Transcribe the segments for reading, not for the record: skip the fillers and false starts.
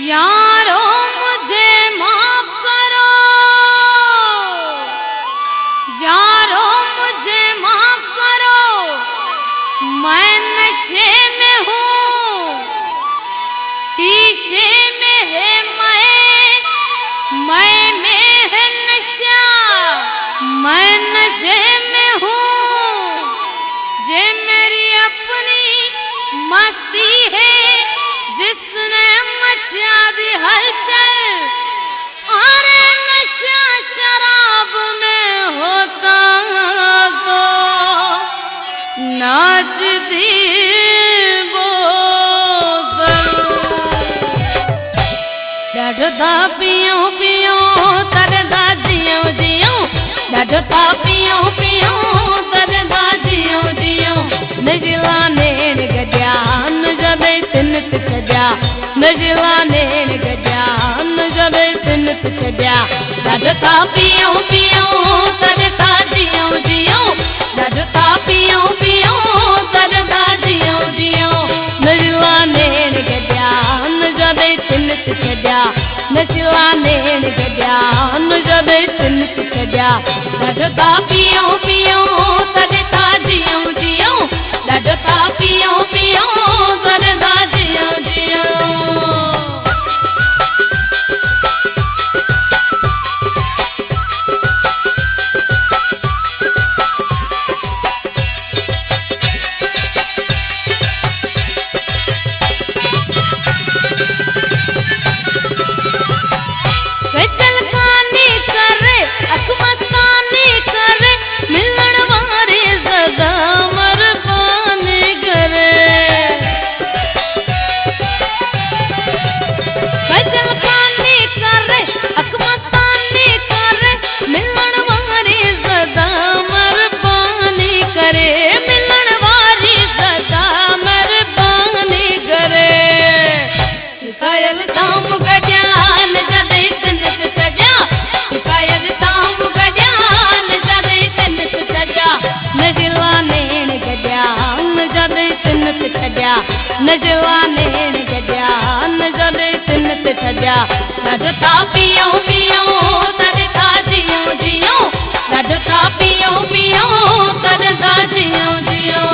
यारो मुझे माफ करो, यारो मुझे माफ करो, मैं नशे में हूँ, शीशे में है मैं में है नशा, मैं नशे में हूँ, ये मेरी अपनी मस्ती है जिसने मचा दी हलचल। अरे नशा शराब में होता तो नाचती बोतल। डढ़ता पियो पियो तरदा जियो जियो, डढ़ता पियो पियो तरदा जियो जियो। नशला नेण गड्या न जबे तिनत छड्या, नशला नेण गड्या न जबे तिनत छड्या। डढ़ता पियो पियो तरदा जियो जियो, डढ़ता पियो पियो तरदा जियो जियो। नशला नेण गड्या न जबे तिनत छड्या, नशला नेण गड्या न जबे तिनत छड्या। डढ़ता पियो पियो तरदा जियो जियो, डढ़ता पियो पियो तरदा जियो जियो। नशला नेण गड्या न जबे तिनत छड्या। डढ़ता पियो पियो तरदा जियो जियो, डढ़ता पियो पियो तरदा जियो जियो।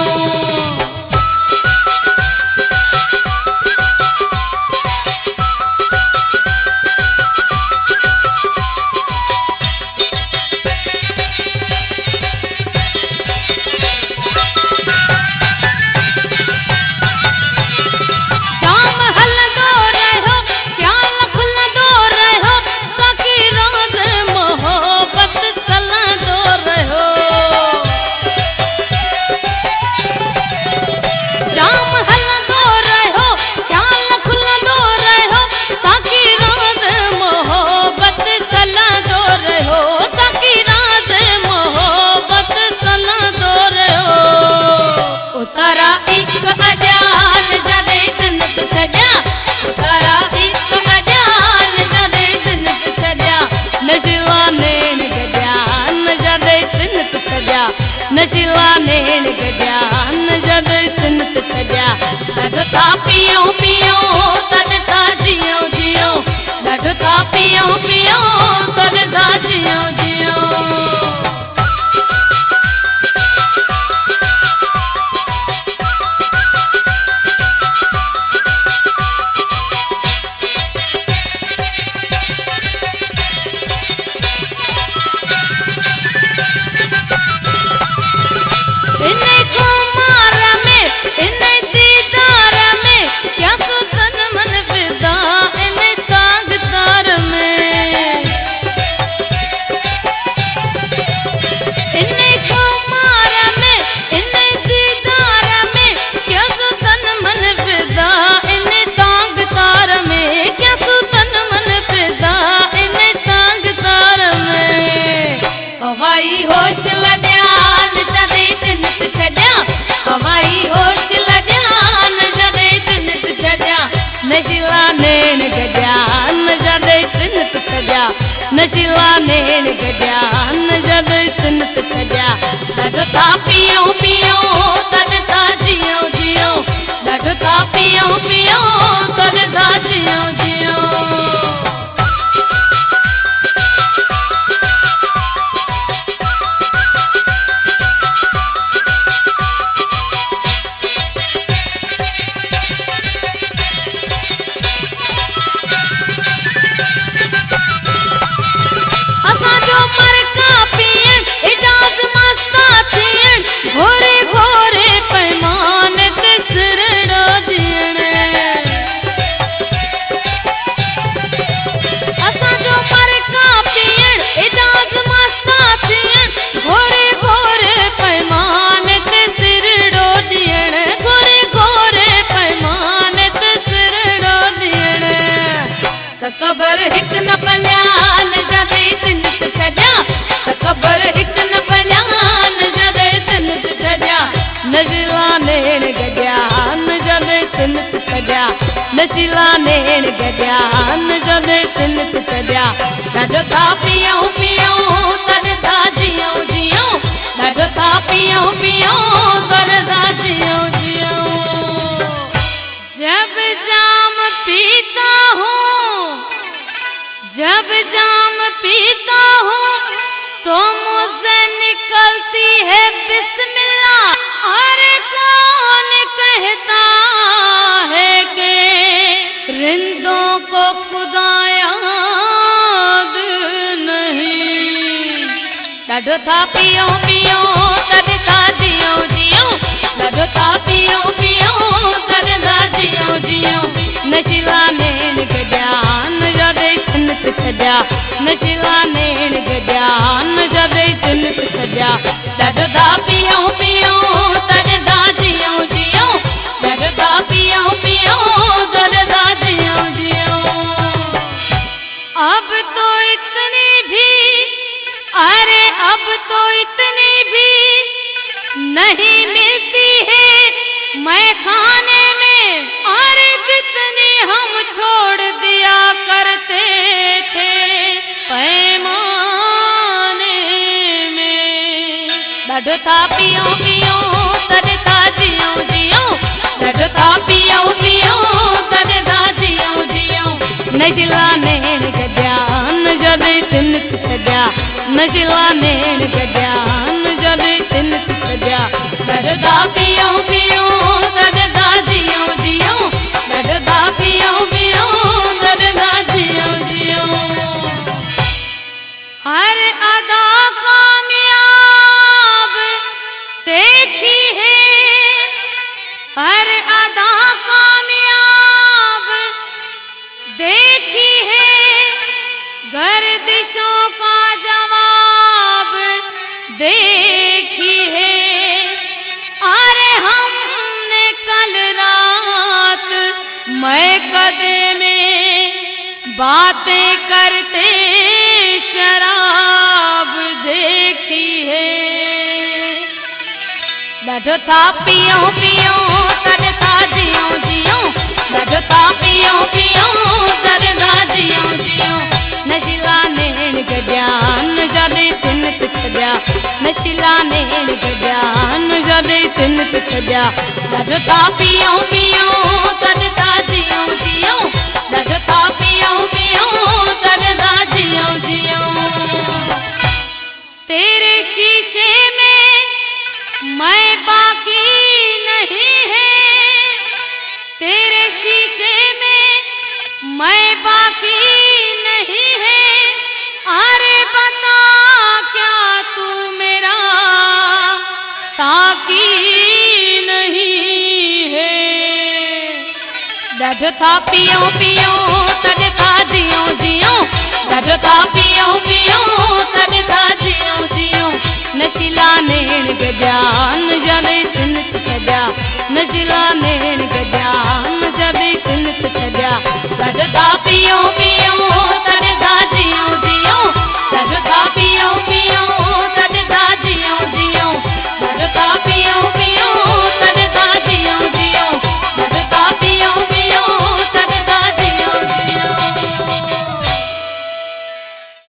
नशला नेण गड्या न जबे तिनत छड्या। डढ़ता पियो पियो तरदा जियो जियो, डढ़ता पियो पियो तरदा जियो जियो। होश लड्या नशा दे तिनत छड्या, हवाई होश लड्या नशा दे तिनत छड्या। नशला नेण गड्या नशा दे तिनत छड्या, नशला नेण गड्या नशा दे तिनत छड्या। डढ़ता पियो पियो तरदा जियो जियो, डढ़ता पियो पियो तरदा जियो जियो। कबर हिक न पल्यान जदे तिनत छड्या कबर हिक न पल्यान जदे तिनत छड्या नशीला नेण गड्या जदे तिनत छड्या नशीला नेण गड्या जदे तिनत छड्या ॾाढो था पियूं पियूं तॾ था जियूं जियूं ॾाढो था पियूं पियूं तॾ था जियूं जियूं जब जाम पीता हूँ जब जाम पीता हूँ तो मुझसे निकलती है बिस्मिल्लाह और कौन कहता है कि रिंदों को खुदा याद नहीं ॾाढो था पियूं पियूं तॾ था जियूं जियूं ॾाढो था पियूं पियूं तॾ था जियूं जियूं नशीला नेण गड्या जदे तिनत छड्या नशीला नेण गड्या जदे तिनत छड्या ॾाढो था पियूं पियूं तॾ था जियूं जियूं ॾाढो था पियूं पियूं तॾ था जियूं जियूं अब तो इतनी भी अरे अब तो इतनी भी नहीं मिलती है मैं खाने में अरे जितनी हम छोड़ दिया करते थे पैमाने में ॾाढो था पियूं पियूं तॾ था जियूं जियूं ॾाढो था पियूं पियूं तॾ था जियूं जियूं नशीला नेण गड्या जदे तिनत छड्या नशीला नेण गड्या जदे तिनत छड्या ॾाढो था पियूं पियूं तॾ था जियूं जियूं ॾाढो था पियूं पियूं तॾ था जियूं जियूं हर अदा कामयाब देखी है हर अदा कामयाब देखी है गर्दिशों का जवाब देखी है अरे हमने कल रात मैं कदे में बातें करते शराब देखी है ॾाढो था पियूं पियूं तॾ था जियूं जियूं ॾाढो था पियूं पियूं तॾ था जियूं जियूं नशीला नेण गड्या जदे तिनत छड्या नशीला नेण गड्या जदे तिनत छड्या ॾाढो था पियूं पियूं तॾ था जियूं जियूं ॾाढो था पियूं पियूं तॾ था जियूं जियूं तेरे शीशे में मैं बाकी नहीं है तेरे शीशे में मैं बाकी नहीं है अरे बता क्या तू मेरा साकी नहीं है ॾाढो था पियूं पियूं तॾ था जियूं जियूं ॾाढो था पियूं पियूं तॾ था जियूं जियूं नशीला नेण गड्या जदे तिनत छड्या नशीला नेण गड्या जदे तिनत छड्या ॾाढो था पियूं पियूं तॾ था जियूं जियूं ॾाढो था पियूं पियूं तॾ था जियूं जियूं ॾाढो था पियूं